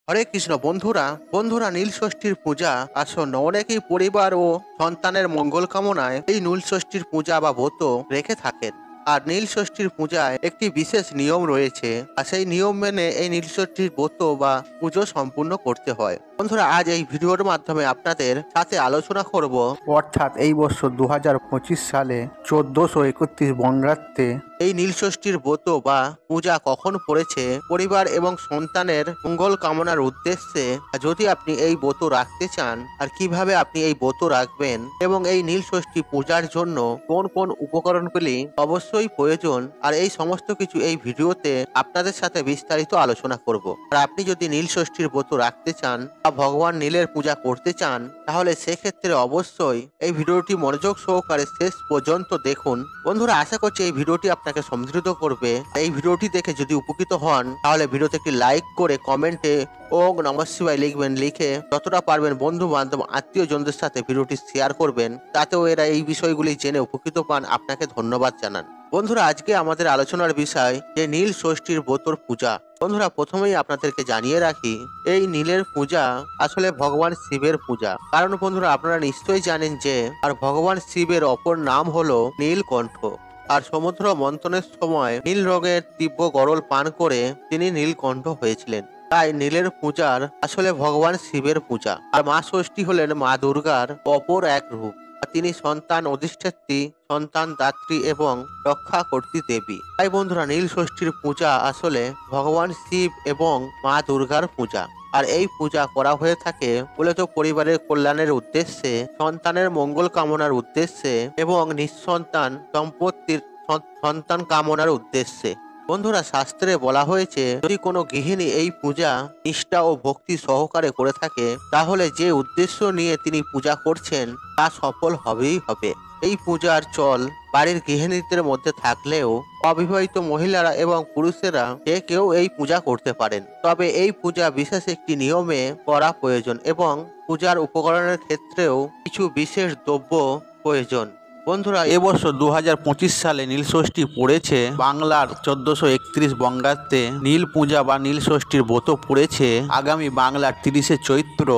হরে কৃষ্ণ বন্ধুরা বন্ধুরা নীল ষষ্ঠীর পূজা আসন্ন। অনেকেই পরিবার ও সন্তানের মঙ্গল কামনায় এই নীল ষষ্ঠীর পূজা বা ব্রত রেখে থাকেন। আর নীল ষষ্ঠীর পূজায় একটি বিশেষ নিয়ম রয়েছে, আর সেই নিয়ম মেনে এই নীল ষষ্ঠীর ব্রত বা পুজো সম্পূর্ণ করতে হয়। বন্ধুরা আজ এই ভিডিওর মাধ্যমে আপনাদের সাথে আলোচনা করব, অর্থাৎ এই বছর 2025 সালে 1431 বঙ্গাব্দে এই নীলষষ্ঠীর ব্রত বা পূজা কখন পড়েছে, পরিবার এবং সন্তানের মঙ্গল কামনার উদ্দেশ্যে যদি আপনি এই ব্রত রাখতে চান, আর কিভাবে আপনি এই ব্রত রাখবেন, এবং এই নীলষষ্ঠী পূজার জন্য কোন কোন উপকরণগুলি অবশ্যই প্রয়োজন, আর এই সমস্ত কিছু এই ভিডিওতে আপনাদের সাথে বিস্তারিত আলোচনা করব। আর আপনি যদি নীলষষ্ঠীর ব্রত রাখতে চান বা ভগবান নীলের পূজা করতে চান, তাহলে সেক্ষেত্রে অবশ্যই এই ভিডিওটি মনোযোগ সহকারে শেষ পর্যন্ত দেখুন। বন্ধুরা আশা করছি এই ভিডিওটি আপনাকে সমৃদ্ধ করবে। এই ভিডিওটি দেখে যদি উপকৃত হন, তাহলে ভিডিওতে একটি লাইক করে কমেন্টে ওম নমঃ শিবায় লিখবেন। লিখে যতটা পারবেন বন্ধু বান্ধব আত্মীয় জনদের সাথে ভিডিওটি শেয়ার করবেন, তাতেও এরা এই বিষয়গুলি জেনে উপকৃত পান। আপনাকে ধন্যবাদ জানান। বন্ধুরা আজকে আমাদের আলোচনার বিষয় যে নীল ষষ্ঠীর ব্রতর পূজা। বন্ধুরা প্রথমেই আপনাদেরকে জানিয়ে রাখি, এই নীলের পূজা আসলে ভগবান শিবের পূজা। কারণ বন্ধুরা আপনারা নিশ্চয়ই জানেন যে আর ভগবান শিবের অপর নাম হলো নীলকণ্ঠ। আর সমুদ্র মন্থনের সময় নীল রঙের তীব্র গরল পান করে তিনি নীলকণ্ঠ হয়েছিলেন। তাই নীলের পূজার আসলে ভগবান শিবের পূজা। আর মা ষষ্ঠী হলেন মা দুর্গার অপর এক রূপ। তিনি সন্তান অধিষ্ঠাত্রী, সন্তান দাত্রী এবং রক্ষা কর্ত্রী দেবী। তাই বন্ধুরা নীল ষষ্ঠীর পূজা আসলে ভগবান শিব এবং মা দুর্গার পূজা। আর এই পূজা করা হয়ে থাকে মূলত পরিবারের কল্যাণের উদ্দেশ্যে, সন্তানের মঙ্গল কামনার উদ্দেশ্যে এবং নিঃসন্তান দম্পতির সন্তান কামনার উদ্দেশ্যে। বন্ধুরা শাস্ত্রে বলা হয়েছে, যদি কোনো গৃহিণী এই পূজা নিষ্ঠা ও ভক্তি সহকারে করে থাকে, তাহলে যে উদ্দেশ্য নিয়ে তিনি পূজা করছেন তা সফল হবেই হবে। এই পূজার চল বাড়ির গৃহিণীদের মধ্যে থাকলেও অবিবাহিত মহিলারা এবং পুরুষেরা যে কেউ এই পূজা করতে পারেন। তবে এই পূজা বিশেষ একটি নিয়মে করা প্রয়োজন এবং পূজার উপকরণের ক্ষেত্রেও কিছু বিশেষ দ্রব্য প্রয়োজন। বন্ধুরা এবছর 2025 সালে নীলষষ্ঠী পড়েছে বাংলার 1431 বঙ্গাব্দে। নীল পূজা বা নীলষষ্ঠীর ব্রত পড়েছে আগামী বাংলার 30শে চৈত্র,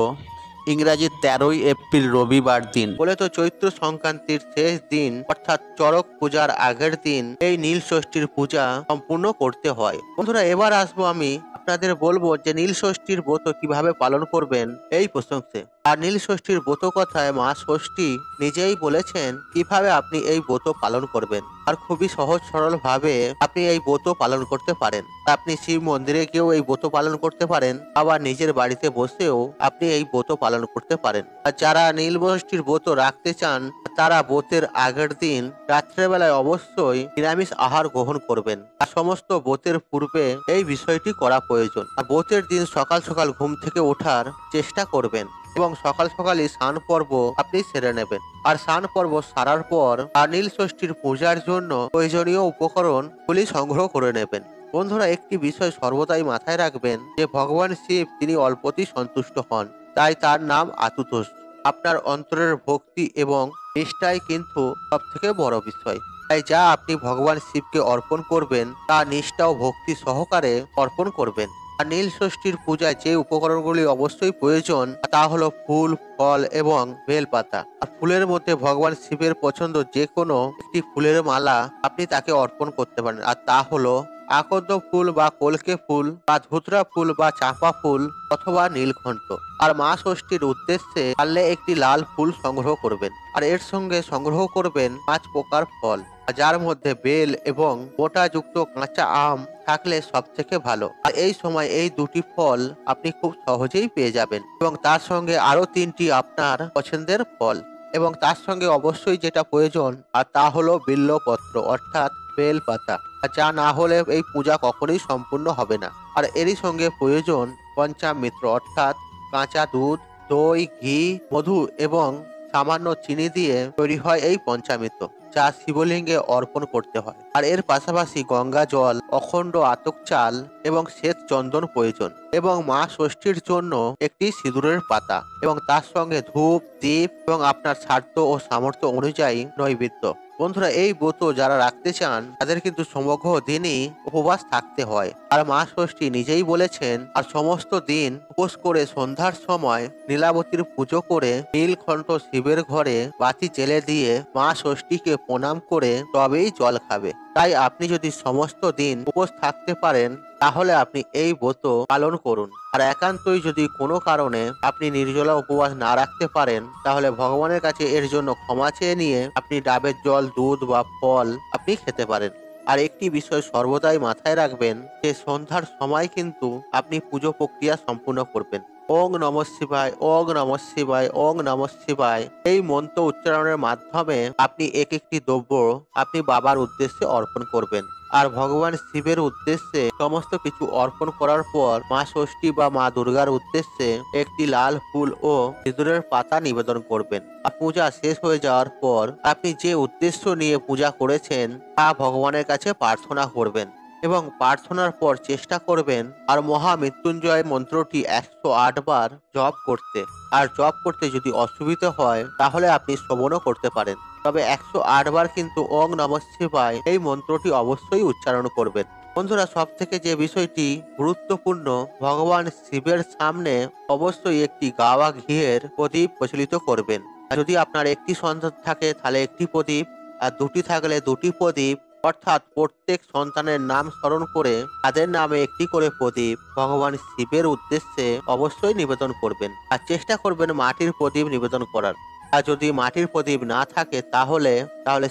ইংরাজি 13ই এপ্রিল রবিবার দিন। বলে তো চৈত্র সংক্রান্তির শেষ দিন অর্থাৎ চড়ক পূজার আগের দিন এই নীল ষষ্ঠীর পূজা সম্পূর্ণ করতে হয়। বন্ধুরা এবার আসবো আমি আপনাদের বলবো যে নীল ষষ্ঠীর ব্রত কিভাবে পালন করবেন এই প্রসঙ্গে। আর নীল ষষ্ঠীর ব্রত কথায় মা ষষ্ঠী নিজেই বলেছেন কিভাবে আপনি এই ব্রত পালন করবেন। আর খুবই সহজ সরল ভাবে আপনি এই ব্রত পালন করতে পারেন। আপনি শিব মন্দিরে গিয়েও এই ব্রত পালন করতে পারেন, আবার নিজের বাড়িতে বসেও আপনি এই ব্রত পালন করতে পারেন। আর যারা নীল ষষ্ঠীর ব্রত রাখতে চান, তারা ব্রতের আগের দিন রাত্রেবেলায় অবশ্যই নিরামিষ আহার গ্রহণ করবেন। আর সমস্ত ব্রতের পূর্বে এই বিষয়টি করা প্রয়োজন। আর ব্রতের দিন সকাল সকাল ঘুম থেকে ওঠার চেষ্টা করবেন এবং সকাল সকালই স্নান পর্ব আপনি সেরে নেবেন। আর স্নান পর্ব সারার পর আর নীল ষষ্ঠীর পূজার জন্য প্রয়োজনীয় উপকরণগুলি সংগ্রহ করে নেবেন। বন্ধুরা একটি বিষয় সর্বদাই মাথায় রাখবেন যে ভগবান শিব তিনি অল্পতেই সন্তুষ্ট হন, তাই তার নাম আতুতোষ। আপনার অন্তরের ভক্তি এবং নিষ্ঠাই কিন্তু সব থেকে বড় বিষয়। তাই যা আপনি ভগবান শিবকে অর্পণ করবেন তা নিষ্ঠা ও ভক্তি সহকারে অর্পণ করবেন। আর নীল ষষ্ঠীর পূজায় যে উপকরণগুলি অবশ্যই প্রয়োজন তা হলো ফুল, ফল এবং বেলপাতা। আর ফুলের মধ্যে ভগবান শিবের পছন্দ যে কোনো একটি ফুলের মালা আপনি তাকে অর্পণ করতে পারেন। আর তা হলো আকন্দ ফুল বা কলকে ফুল বা ধুতরা ফুল বা চাঁপা ফুল অথবা নীলকণ্ঠ। আর মা ষষ্ঠীর উদ্দেশ্যে পারলে একটি লাল ফুল সংগ্রহ করবেন। আর এর সঙ্গে সংগ্রহ করবেন 5 প্রকার ফল, যার মধ্যে বেল এবং মোটা যুক্ত কাঁচা আম থাকলে সব থেকে ভালো। আর এই সময় এই দুটি ফল আপনি খুব সহজেই পেয়ে যাবেন এবং তার সঙ্গে আরো 3টি আপনার পছন্দের ফল। এবং তার সঙ্গে অবশ্যই যেটা প্রয়োজন আর তা হলো বিল্বপত্র অর্থাৎ বেল পাতা। আর যা না হলে এই পূজা কখনোই সম্পূর্ণ হবে না। আর এরই সঙ্গে প্রয়োজন পঞ্চামৃত অর্থাৎ কাঁচা দুধ, দই, ঘি, মধু এবং সামান্য চিনি দিয়ে তৈরি হয় এই পঞ্চামৃত, যা শিবলিঙ্গে অর্পণ করতে হয়। আর এর পাশাপাশি গঙ্গা জল, অখণ্ড আতক চাল এবং শ্বেত চন্দন প্রয়োজন, এবং মা ষষ্ঠীর জন্য একটি সিঁদুরের পাতা এবং তার সঙ্গে ধূপ, দীপ এবং আপনার সাধ্য ও সামর্থ্য অনুযায়ী নৈবেদ্য। বন্ধুরা, এই ব্রত যারা রাখতে চান তাদের কিন্তু সমগ্র দিনই উপবাস থাকতে হয়। আর মা ষষ্ঠী নিজেই বলেছেন, আর সমস্ত দিন উপোস করে সন্ধ্যার সময় নীলাবতীর পুজো করে নীলকণ্ঠ শিবের ঘরে বাতি জেলে দিয়ে মা ষষ্ঠীকে প্রণাম করে তবেই জল খাবে। তাই আপনি যদি সমস্ত দিন উপোস থাকতে পারেন তাহলে আপনি এই ব্রত পালন করুন। আর একান্তই যদি কোনো কারণে আপনি নির্জলা উপবাস না রাখতে পারেন তাহলে ভগবানের কাছে এর জন্য ক্ষমা চেয়ে নিয়ে আপনি ডাবের জল, দুধ বা ফল আপনি খেতে পারেন। আর একটি বিষয় সর্বদাই মাথায় রাখবেন যে সন্ধ্যার সময় কিন্তু আপনি পুজো প্রক্রিয়া সম্পূর্ণ করবেন। ওং নমঃ শিবায়, ওং নমঃ শিবায়, ওং নমঃ শিবায় এই মন্ত্র উচ্চারণের মাধ্যমে আপনি এক একটি দ্রব্য আপনি বাবার উদ্দেশ্যে অর্পণ করবেন। আর ভগবান শিবের উদ্দেশ্যে সমস্ত কিছু অর্পণ করার পর মা ষষ্ঠী বা মা দুর্গার উদ্দেশ্যে একটি লাল ফুল ও সিঁদুরের পাতা নিবেদন করবেন। আর পূজা শেষ হয়ে যাওয়ার পর আপনি যে উদ্দেশ্য নিয়ে পূজা করেছেন তা ভগবানের কাছে প্রার্থনা করবেন এবং প্রার্থনার পর চেষ্টা করবেন আর মহামৃত্যুঞ্জয় মন্ত্রটি 108 বার জপ করতে। আর জপ করতে যদি অসুবিধা হয় তাহলে আপনি শ্রবণও করতে পারেন, তবে 108 বার কিন্তু ওং নমঃ শিবায় এই মন্ত্রটি অবশ্যই উচ্চারণ করবেন। বন্ধুরা, সব থেকে যে বিষয়টি গুরুত্বপূর্ণ, ভগবান শিবের সামনে অবশ্যই একটি গাওয়া ঘিয়ের প্রদীপ প্রচলিত করবেন। আর যদি আপনার একটি সন্তান থাকে তাহলে একটি প্রদীপ, আর দুটি থাকলে দুটি প্রদীপ, অর্থাৎ প্রত্যেক সন্তানের নাম স্মরণ করে তাদের নামে একটি করে প্রদীপ ভগবান শিবের উদ্দেশ্যে অবশ্যই নিবেদন করবেন। আর চেষ্টা করবেন মাটির প্রদীপ নিবেদন করার। আর যদি মাটির প্রদীপ না থাকে তাহলে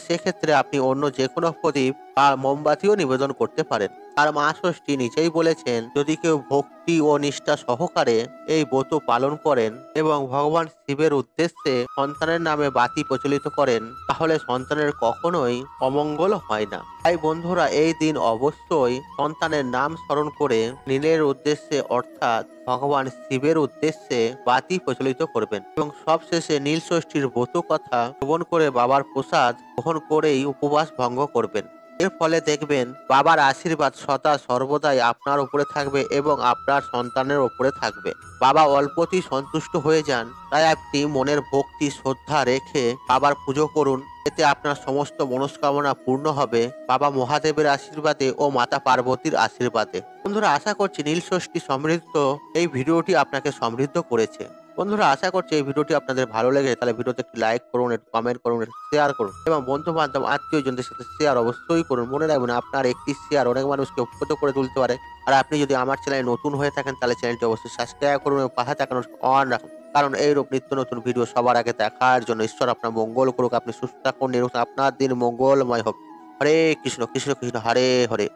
সেক্ষেত্রে আপনি অন্য যে কোনো প্রদীপ বা মোমবাতিও নিবেদন করতে পারেন। আর মা ষষ্ঠী নিজেই বলেছেন, যদি কেউ ভক্তি ও নিষ্ঠা সহকারে এই ব্রত পালন করেন এবং ভগবান শিবের উদ্দেশ্যে সন্তানের নামে বাতি প্রচলিত করেন তাহলে সন্তানের কখনোই অমঙ্গল হয় না। তাই বন্ধুরা, এই দিন অবশ্যই সন্তানের নাম স্মরণ করে নীলের উদ্দেশ্যে অর্থাৎ ভগবান শিবের উদ্দেশ্যে বাতি প্রচলিত করবেন এবং সবশেষে নীল ষষ্ঠীর ব্রত কথা শ্রবণ করে বাবার প্রসাদ গ্রহণ করেই উপবাস ভঙ্গ করবেন। এর ফলে দেখবেন বাবার আশীর্বাদ সদা সর্বদাই আপনার উপরে থাকবে এবং আপনার সন্তানের উপরে থাকবে। বাবা অল্পতেই সন্তুষ্ট হয়ে যান, তাই আপনি মনের ভক্তি শ্রদ্ধা রেখে বাবার পুজো করুন। এতে আপনার সমস্ত মনস্কামনা পূর্ণ হবে বাবা মহাদেবের আশীর্বাদে ও মাতা পার্বতীর আশীর্বাদে। বন্ধুরা, আশা করছি নীল ষষ্ঠী সমৃদ্ধ এই ভিডিওটি আপনাকে সমৃদ্ধ করেছে। বন্ধুরা, আশা করছি এই ভিডিওটি আপনাদের ভালো লেগে তাহলে ভিডিওতে একটি লাইক করুন, একটু কমেন্ট করুন, একটু শেয়ার করুন এবং বন্ধু বান্ধব আত্মীয়জনদের সাথে শেয়ার অবশ্যই করুন। মনে রাখবেন, আপনার একটি শেয়ার অনেক মানুষকে উপকৃত করে তুলতে পারে। আর আপনি যদি আমার চ্যানেলে নতুন হয়ে থাকেন তাহলে চ্যানেলটি অবশ্যই সাবস্ক্রাইব করুন এবং পাশে থাকা অন রাখুন, কারণ এইরূপ নিত্য নতুন ভিডিও সবার আগে দেখার জন্য। ঈশ্বর আপনার মঙ্গল করুক, আপনি সুস্থ থাকুন, নিরোগ, আপনার দিন মঙ্গলময় হোক। হরে কৃষ্ণ কৃষ্ণ কৃষ্ণ হরে হরে।